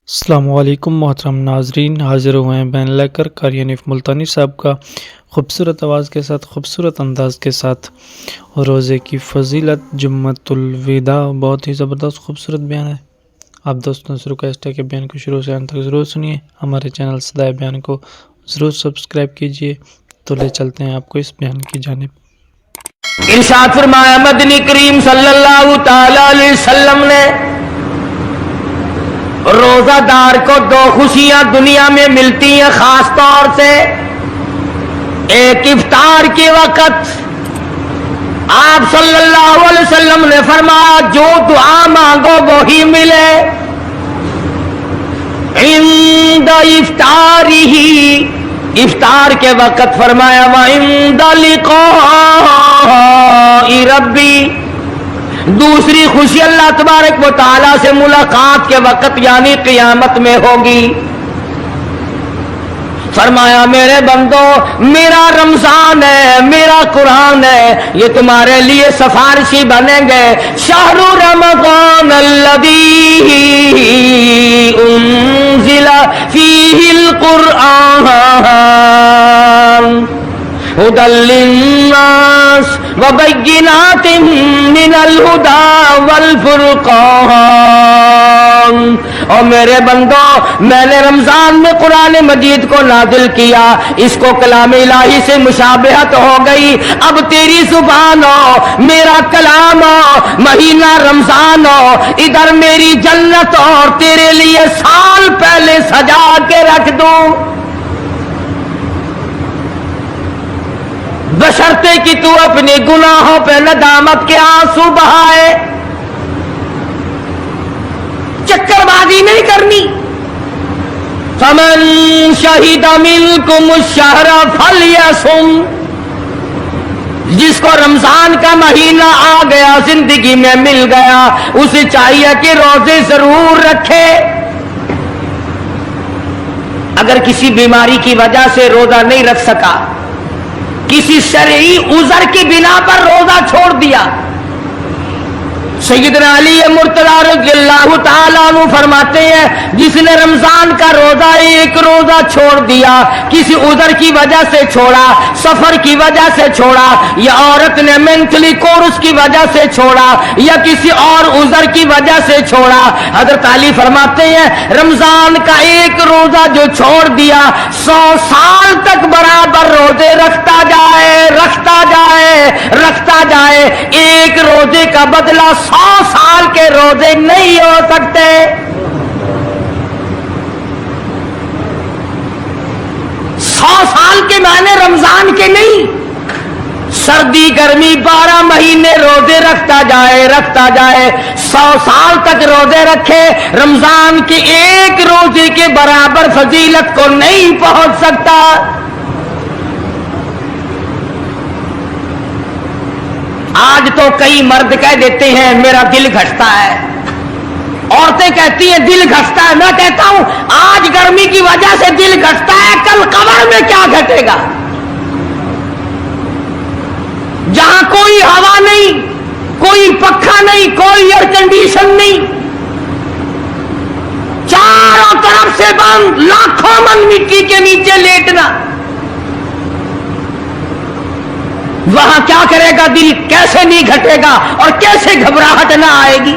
السلام علیکم محترم ناظرین، حاضر ہوئے ہیں بین لے کر قاری حنیف ملتانی صاحب کا خوبصورت آواز کے ساتھ، خوبصورت انداز کے ساتھ روزے کی فضیلت جمعۃ الوداع۔ بہت ہی زبردست خوبصورت بیان ہے۔ آپ دوستوں سے ریکویسٹ ہے کہ بیان کو شروع سے انت تک ضرور سنیے۔ ہمارے چینل صدائے بیان کو ضرور سبسکرائب کیجیے۔ تو لے چلتے ہیں آپ کو اس بیان کی جانب۔ ارشاد فرمایا مدنی کریم صلی اللہ تعالی علیہ وسلم نے روزہ دار کو دو خوشیاں دنیا میں ملتی ہیں خاص طور سے۔ ایک افطار کے وقت آپ صلی اللہ علیہ وسلم نے فرمایا جو دعا مانگو وہی ملے۔ عند افطارہ، افطار کے وقت فرمایا وعند لقاء ربی۔ دوسری خوشی اللہ تبارک و تعالی سے ملاقات کے وقت یعنی قیامت میں ہوگی۔ فرمایا میرے بندو، میرا رمضان ہے، میرا قرآن ہے، یہ تمہارے لیے سفارشی بنیں گے۔ شہر رمضان الذی انزل فیہ القرآن ہدی للناس وبینات من الہدی والفرقان۔ اور میرے بندو، میں نے رمضان میں قرآن مجید کو نازل کیا، اس کو کلام الہی سے مشابہت ہو گئی۔ اب تیری زبان ہو، میرا کلام ہو، مہینہ رمضان ہو، ادھر میری جنت اور تیرے لیے سال پہلے سجا کے رکھ دوں، بشرطے کہ تو اپنے گناہوں پہ ندامت کے آنسو بہائے۔ چکر بازی نہیں کرنی۔ فمن شہد منکم الشہر فلیصم، جس کو رمضان کا مہینہ آ گیا، زندگی میں مل گیا، اسے چاہیے کہ روزے ضرور رکھے۔ اگر کسی بیماری کی وجہ سے روزہ نہیں رکھ سکا، کسی شرعی عذر کی بنا پر روزہ چھوڑ دیا، سیدنا علی مرتضی رضی اللہ تعالیٰ عنہ فرماتے ہیں جس نے رمضان کا روزہ ایک روزہ چھوڑ دیا، کسی عذر کی وجہ سے چھوڑا، سفر کی وجہ سے چھوڑا، یا عورت نے مینٹلی کورس کی وجہ سے چھوڑا، یا کسی اور عذر کی وجہ سے چھوڑا، حضرت علی فرماتے ہیں رمضان کا ایک روزہ جو چھوڑ دیا، 100 سال تک برابر روزے رکھتا جائے، رکھتا جائے، رکھتا جائے، ایک روزے کا بدلہ 100 سال کے روزے نہیں ہو سکتے۔ 100 سال کے معنی رمضان کے نہیں، سردی گرمی 12 مہینے روزے رکھتا جائے، رکھتا جائے، 100 سال تک روزے رکھے، رمضان کے ایک روزے کے برابر فضیلت کو نہیں پہنچ سکتا۔ آج تو کئی مرد کہہ دیتے ہیں میرا دل گھٹتا ہے، عورتیں کہتی ہیں دل گھٹتا ہے، میں کہتا ہوں آج گرمی کی وجہ سے دل گھٹتا ہے، کل قبر میں کیا گھٹے گا؟ جہاں کوئی ہوا نہیں، کوئی پنکھا نہیں، کوئی ایئر کنڈیشن نہیں، چاروں طرف سے بند، لاکھوں من مٹی کے نیچے لیٹنا، وہاں کیا کرے گا دل؟ کیسے نہیں گھٹے گا اور کیسے گھبراہٹ نہ آئے گی؟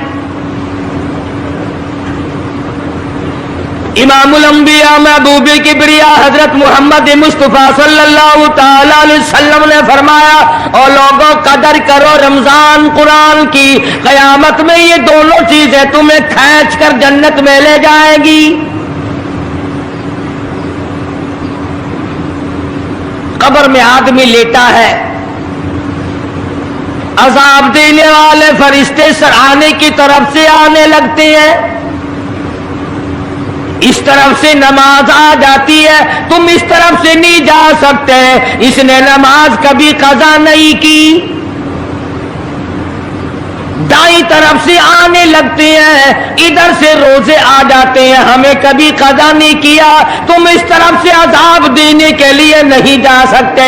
امام الانبیاء محبوب کبریا حضرت محمد مصطفیٰ صلی اللہ تعالی علیہ وسلم نے فرمایا او لوگوں قدر کرو رمضان قرآن کی، قیامت میں یہ دونوں چیزیں تمہیں کھینچ کر جنت میں لے جائے گی۔ قبر میں آدمی لیٹا ہے، عذاب دینے والے فرشتے سرانے کی طرف سے آنے لگتے ہیں، اس طرف سے نماز آ جاتی ہے، تم اس طرف سے نہیں جا سکتے، اس نے نماز کبھی قضا نہیں کی۔ دائیں طرف سے آنے لگتے ہیں، ادھر سے روزے آ جاتے ہیں، ہمیں کبھی قضا نہیں کیا، تم اس طرف سے عذاب دینے کے لیے نہیں جا سکتے۔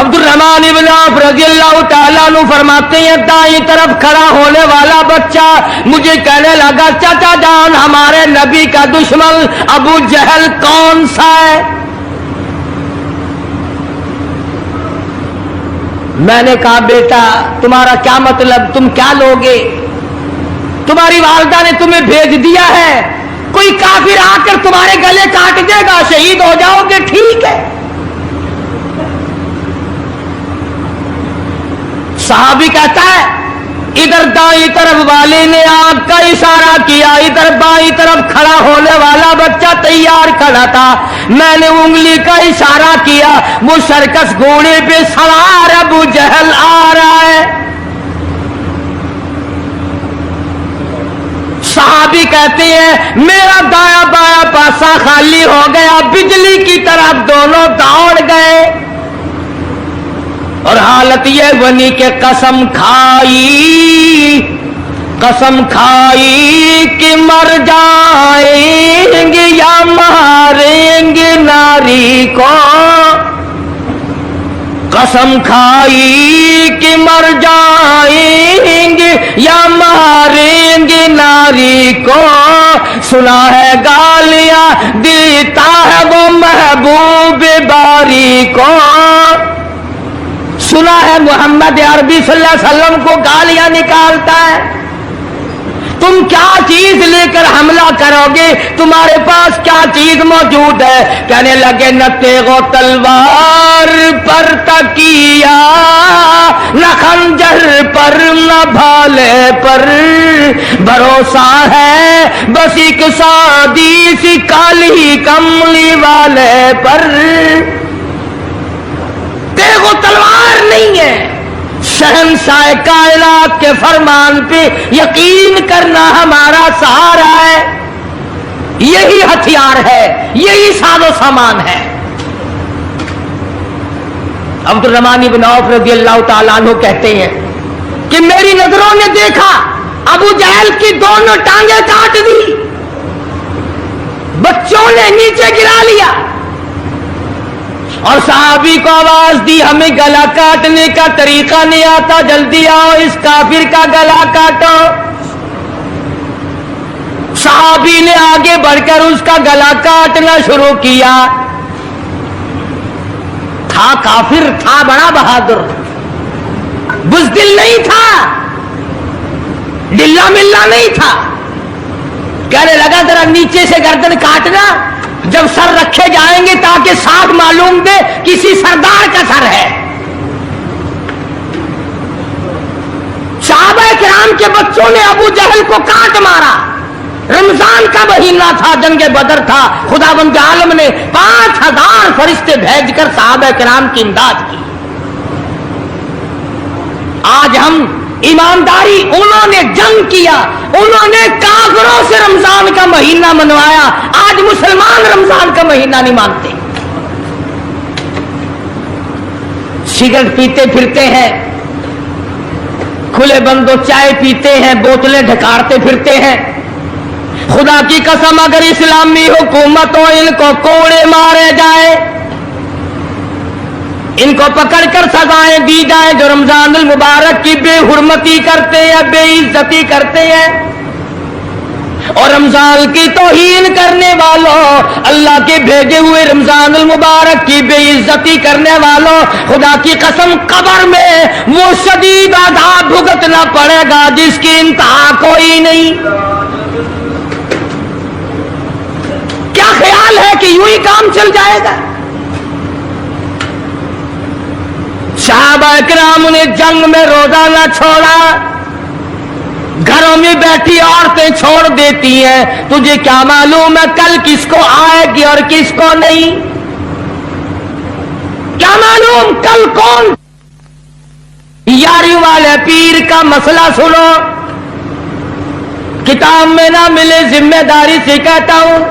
عبدالرحمن ابن عوف رضی اللہ تعالیٰ عنہ فرماتے ہیں دائیں طرف کھڑا ہونے والا بچہ مجھے کہنے لگا چچا جان ہمارے نبی کا دشمن ابو جہل کون سا ہے؟ میں نے کہا بیٹا تمہارا کیا مطلب، تم کیا لوگے؟ تمہاری والدہ نے تمہیں بھیج دیا ہے، کوئی کافر آ کر تمہارے گلے کاٹ دے گا، شہید ہو جاؤ گے، ٹھیک ہے۔ صحابی کہتا ہے ادھر دائیں طرف والے نے آنکھ کا اشارہ کیا، ادھر بائیں طرف کھڑا ہونے والا بچہ تیار کھڑا تھا، میں نے انگلی کا اشارہ کیا، وہ سرکس گھوڑے پہ سوار ابو جہل آ رہا ہے۔ صحابی کہتے ہیں میرا دایاں بایاں پاسا خالی ہو گیا، بجلی کی طرف دونوں دوڑ گئے، اور حالت یہ بنی کہ قسم کھائی کہ مر جائیں گے یا ماریں گے ناری کو، قسم کھائی کہ مر جائیں گے یا ماریں گے ناری کو، سنا ہے گالیاں دیتا ہے وہ محبوب باری کو، سنا ہے محمد عربی صلی اللہ علیہ وسلم کو گالیاں نکالتا ہے، تم کیا چیز لے کر حملہ کرو گے، تمہارے پاس کیا چیز موجود ہے؟ کہنے لگے نہ تیغ و تلوار پر تکیا، نہ خنجر پر نہ بھالے پر، بھروسہ ہے بس ایک سادی سی کالی کملی والے پر، تیغ و تلوار نہیں ہے، شہنشاہ کائنات کے فرمان پہ یقین کرنا ہمارا سہارا ہے، یہی ہتھیار ہے، یہی ساز و سامان ہے۔ عبدالرحمن بن عوف رضی اللہ تعالیٰ عنہ کہتے ہیں کہ میری نظروں نے دیکھا ابو جہل کی دونوں ٹانگیں کاٹ دی، بچوں نے نیچے گرا لیا، اور صحابی کو آواز دی ہمیں گلا کاٹنے کا طریقہ نہیں آتا، جلدی آؤ اس کافر کا گلا کاٹو۔ صحابی نے آگے بڑھ کر اس کا گلا کاٹنا شروع کیا، تھا کافر، تھا بڑا بہادر، بزدل نہیں تھا، ڈلا ملا نہیں تھا، کہنے لگا ذرا نیچے سے گردن کاٹنا، جب سر رکھے جائیں گے تاکہ صاف معلوم دے کسی سردار کا سر ہے۔ صحابہ کرام کے بچوں نے ابو جہل کو کاٹ مارا، رمضان کا مہینہ تھا، جنگ بدر تھا، خداوند عالم نے 5000 فرشتے بھیج کر صحابہ کرام کی امداد کی۔ آج ہم ایمانداری، انہوں نے جنگ کیا، انہوں نے کافروں سے رمضان کا مہینہ منوایا، آج مسلمان رمضان کا مہینہ نہیں مانتے، سگریٹ پیتے پھرتے ہیں، کھلے بندوں چائے پیتے ہیں، بوتلیں ڈھکارتے پھرتے ہیں۔ خدا کی قسم اگر اسلامی حکومت ہو ان کو کوڑے مارے جائے، ان کو پکڑ کر سزائیں دی جائیں جو رمضان المبارک کی بے حرمتی کرتے ہیں، بے عزتی کرتے ہیں، اور رمضان کی توہین کرنے والوں، اللہ کے بھیجے ہوئے رمضان المبارک کی بے عزتی کرنے والوں، خدا کی قسم قبر میں وہ شدید عذاب بھگتنا پڑے گا جس کی انتہا کوئی نہیں۔ کیا خیال ہے کہ یوں ہی کام چل جائے گا؟ صحابہ کرام نے جنگ میں روزہ نہ چھوڑا، گھروں میں بیٹھی عورتیں چھوڑ دیتی ہیں، تجھے کیا معلوم ہے کل کس کو آئے گی اور کس کو نہیں؟ کیا معلوم کل کون؟ یاری والے پیر کا مسئلہ سنو، کتاب میں نہ ملے، ذمہ داری سے کہتا ہوں،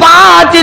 5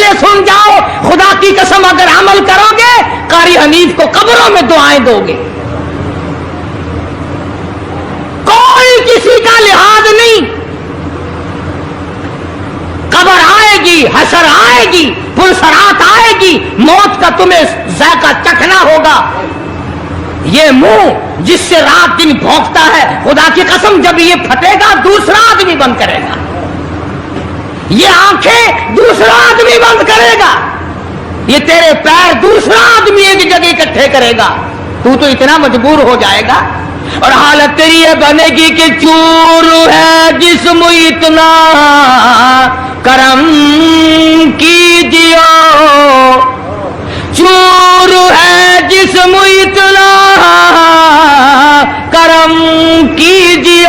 فیصلے سن جاؤ، خدا کی قسم اگر عمل کرو گے قاری حنیف کو قبروں میں دعائیں دو گے، کوئی کسی کا لحاظ نہیں، قبر آئے گی، حشر آئے گی، پلسرات آئے گی، موت کا تمہیں ذائقہ چکھنا ہوگا۔ یہ منہ جس سے رات دن بھونکتا ہے، خدا کی قسم جب یہ پھٹے گا دوسرا آدمی بند کرے گا، یہ آنکھیں دوسرا آدمی بند کرے گا، یہ تیرے پیر دوسرا آدمی ایک جگہ اکٹھے کرے گا، تو اتنا مجبور ہو جائے گا، اور حالت تیری یہ بنے گی کہ چور ہے جسم اتنا کرم کیجیے، چور ہے جسم اتنا کرم کیجیے،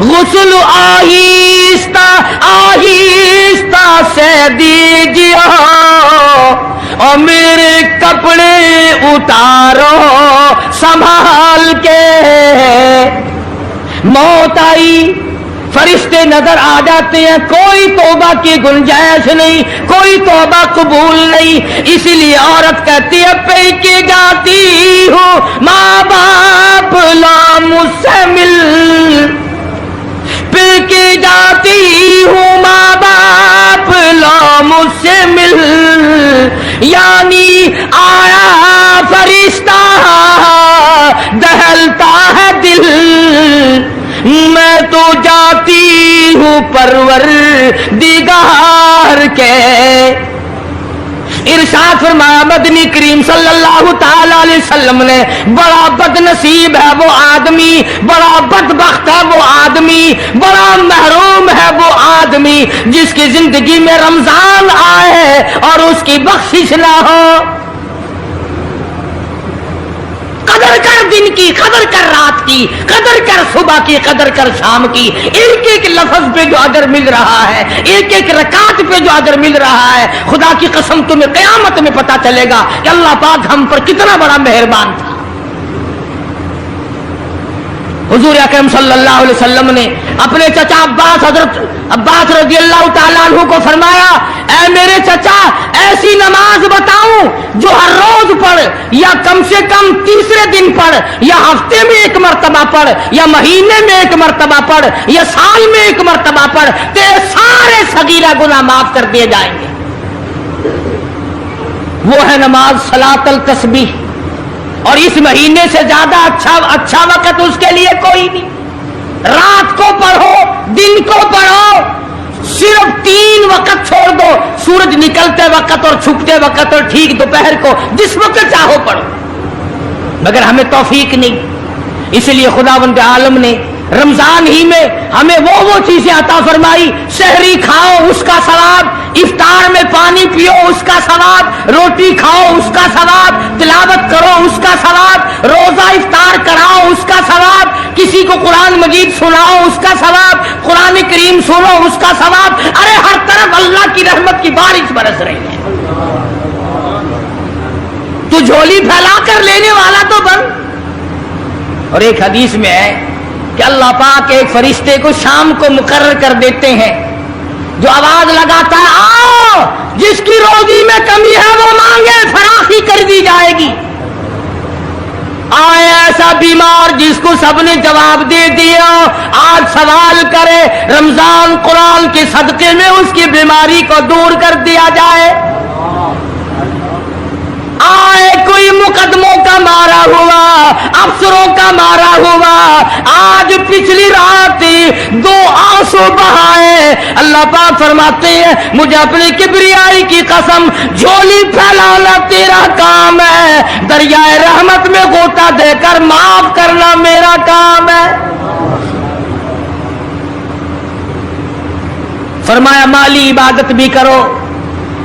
غسل آہستہ آہستہ سے دیجیے، اور میرے کپڑے اتارو سنبھال کے۔ موت آئی، فرشتے نظر آ جاتے ہیں، کوئی توبہ کی گنجائش نہیں، کوئی توبہ قبول نہیں، اسی لیے عورت کہتی ہے پہ کے جاتی ہوں ماں باپ لا مجھ سے مل، پہ کے جاتی ہوں ماں باپ لا مجھ سے مل، یعنی آیا فرشتہ دہلتا ہے دل، میں تو جاتی ہوں پروردگار کے۔ ارشاد فرمایا مدنی کریم صلی اللہ تعالی علیہ وسلم نے، بڑا بد نصیب ہے وہ آدمی، بڑا بدبخت ہے وہ آدمی، بڑا محروم ہے وہ آدمی جس کی زندگی میں رمضان آئے اور اس کی بخشش نہ ہو۔ قدر کر دن کی، قدر کر رات کی، قدر کر صبح کی، قدر کر شام کی، ایک ایک لفظ پہ جو اجر مل رہا ہے، ایک ایک رکعت پہ جو اجر مل رہا ہے، خدا کی قسم تمہیں قیامت میں پتا چلے گا کہ اللہ پاک ہم پر کتنا بڑا مہربان تھا۔ حضور اکرم صلی اللہ علیہ وسلم نے اپنے چچا عباس، حضرت عباس رضی اللہ تعالیٰ عنہ کو فرمایا، اے میرے چچا ایسی نماز بتاؤں جو ہر روز پڑھ، یا کم سے کم تیسرے دن پڑھ، یا ہفتے میں ایک مرتبہ پڑھ، یا مہینے میں ایک مرتبہ پڑھ، یا سال میں ایک مرتبہ پڑھ، تیرے سارے صغیرہ گناہ معاف کر دیے جائیں گے۔ وہ ہے نماز صلاۃ التسبیح، اور اس مہینے سے زیادہ اچھا وقت اس کے لیے کوئی نہیں۔ رات کو پڑھو، دن کو پڑھو، صرف 3 وقت چھوڑ دو، سورج نکلتے وقت اور چھپتے وقت اور ٹھیک دوپہر کو، جس وقت چاہو پڑھو، مگر ہمیں توفیق نہیں۔ اس لیے خداوند عالم نے رمضان ہی میں ہمیں وہ چیزیں عطا فرمائی، سحری کھاؤ اس کا ثواب، افطار میں پانی پیو اس کا ثواب، روٹی کھاؤ اس کا ثواب، تلاوت کرو اس کا ثواب، روزہ افطار کراؤ اس کا ثواب، کسی کو قرآن مجید سناؤ اس کا ثواب، قرآن کریم سنو اس کا ثواب۔ ارے ہر طرف اللہ کی رحمت کی بارش برس رہی ہے، تو جھولی پھیلا کر لینے والا تو بن۔ اور ایک حدیث میں ہے کہ اللہ پاک ایک فرشتے کو شام کو مقرر کر دیتے ہیں جو آواز لگاتا ہے، آؤ جس کی روزی میں کمی ہے وہ مانگے، فراخی کر دی جائے گی۔ آئے ایسا بیمار جس کو سب نے جواب دے دیا، آج سوال کرے، رمضان قرآن کے صدقے میں اس کی بیماری کو دور کر دیا جائے۔ آئے کوئی مقدموں کا مارا ہوا، افسروں کا مارا ہوا، آج پچھلی رات 2 آنسو بہائے، اللہ پاک فرماتے ہیں مجھے اپنی کبریائی کی قسم، جھولی پھیلانا تیرا کام ہے، دریائے رحمت میں غوطہ دے کر معاف کرنا میرا کام ہے۔ فرمایا مالی عبادت بھی کرو،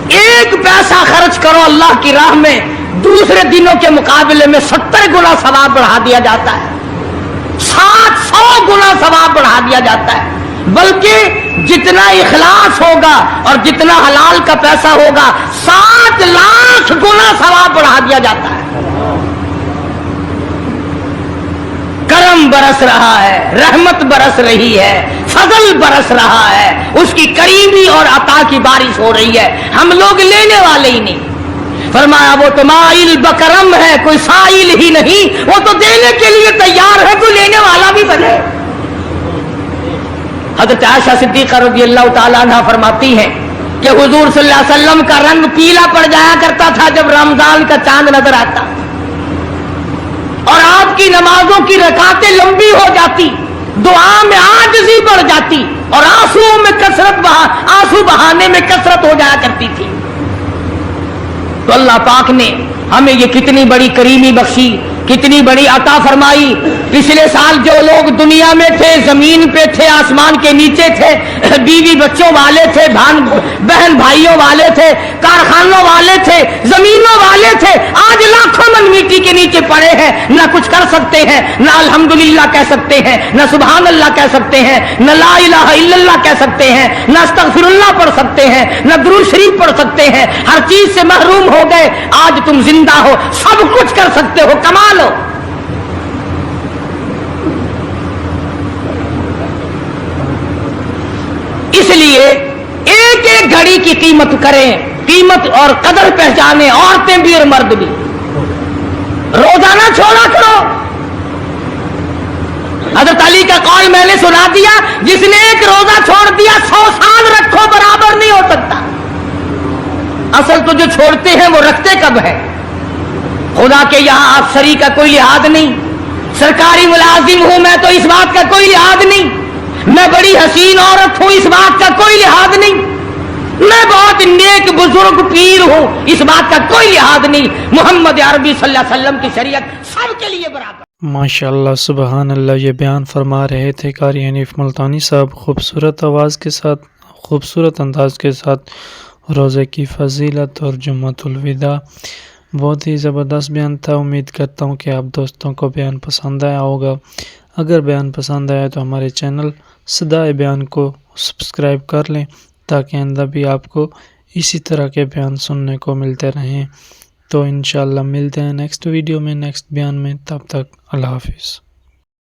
1 پیسہ خرچ کرو اللہ کی راہ میں، دوسرے دنوں کے مقابلے میں 70 گنا ثواب بڑھا دیا جاتا ہے، 700 گنا ثواب بڑھا دیا جاتا ہے، بلکہ جتنا اخلاص ہوگا اور جتنا حلال کا پیسہ ہوگا 7 لاکھ گنا ثواب بڑھا دیا جاتا ہے۔ کرم برس رہا ہے، رحمت برس رہی ہے، فضل برس رہا ہے، اس کی کریمی اور عطا کی بارش ہو رہی ہے، ہم لوگ لینے والے ہی نہیں۔ فرمایا وہ تو مائل بکرم ہے، کوئی سائل ہی نہیں، وہ تو دینے کے لیے تیار ہے، کوئی لینے والا بھی بنے۔ حضرت عائشہ صدیقہ رضی اللہ تعالیٰ عنہ فرماتی ہیں کہ حضور صلی اللہ علیہ وسلم کا رنگ پیلا پڑ جایا کرتا تھا جب رمضان کا چاند نظر آتا، اور آپ کی نمازوں کی رکعتیں لمبی ہو جاتی، دعا میں عاجزی بڑھ جاتی، اور آنسو بہانے میں کثرت ہو جایا کرتی تھی۔ تو اللہ پاک نے ہمیں یہ کتنی بڑی کریمی بخشی، کتنی بڑی عطا فرمائی۔ پچھلے سال جو لوگ دنیا میں تھے، زمین پہ تھے، آسمان کے نیچے تھے، بیوی بچوں والے تھے، بہن بھائیوں والے تھے، کارخانوں والے تھے، زمینوں والے تھے، آج لاکھوں من مٹی کے نیچے پڑے ہیں، نہ کچھ کر سکتے ہیں، نہ الحمدللہ کہہ سکتے ہیں، نہ سبحان اللہ کہہ سکتے ہیں، نہ لا الہ الا اللہ کہہ سکتے ہیں، نہ استغفر اللہ پڑھ سکتے ہیں، نہ درود شریف پڑھ سکتے ہیں، ہر چیز سے محروم ہو گئے۔ آج تم زندہ ہو، سب کچھ کر سکتے ہو، کمال ہو۔ اس لیے ایک ایک گھڑی کی قیمت کریں، قیمت اور قدر پہچانیں، عورتیں بھی اور مرد بھی۔ روزانہ چھوڑا کرو۔ حضرت علی کا قول میں نے سنا دیا، جس نے ایک روزہ چھوڑ دیا 100 سال رکھو برابر نہیں ہو سکتا۔ اصل تو جو چھوڑتے ہیں وہ رکھتے کب ہے؟ خدا کے یہاں افسری کا کوئی لحاظ نہیں، سرکاری ملازم ہوں میں تو اس بات کا کوئی لحاظ نہیں، میں بڑی حسین عورت ہوں اس بات کا کوئی لحاظ نہیں، میں بہت نیک بزرگ پیر ہوں اس بات کا کوئی لحاظ نہیں۔ محمد عربی صلی اللہ علیہ وسلم کی شریعت سب کے لیے برابر۔ ماشاءاللہ، سبحان اللہ۔ یہ بیان فرما رہے تھے قاری حنیف ملتانی صاحب، خوبصورت آواز کے ساتھ، خوبصورت انداز کے ساتھ، روزے کی فضیلت اور جمعۃ الوداع۔ بہت ہی زبردست بیان تھا۔ امید کرتا ہوں کہ آپ دوستوں کو بیان پسند آیا ہوگا۔ اگر بیان پسند آیا تو ہمارے چینل صدائے بیان کو سبسکرائب کر لیں تاکہ آئندہ بھی آپ کو اسی طرح کے بیان سننے کو ملتے رہیں۔ تو انشاءاللہ ملتے ہیں نیکسٹ ویڈیو میں، نیکسٹ بیان میں۔ تب تک اللہ حافظ۔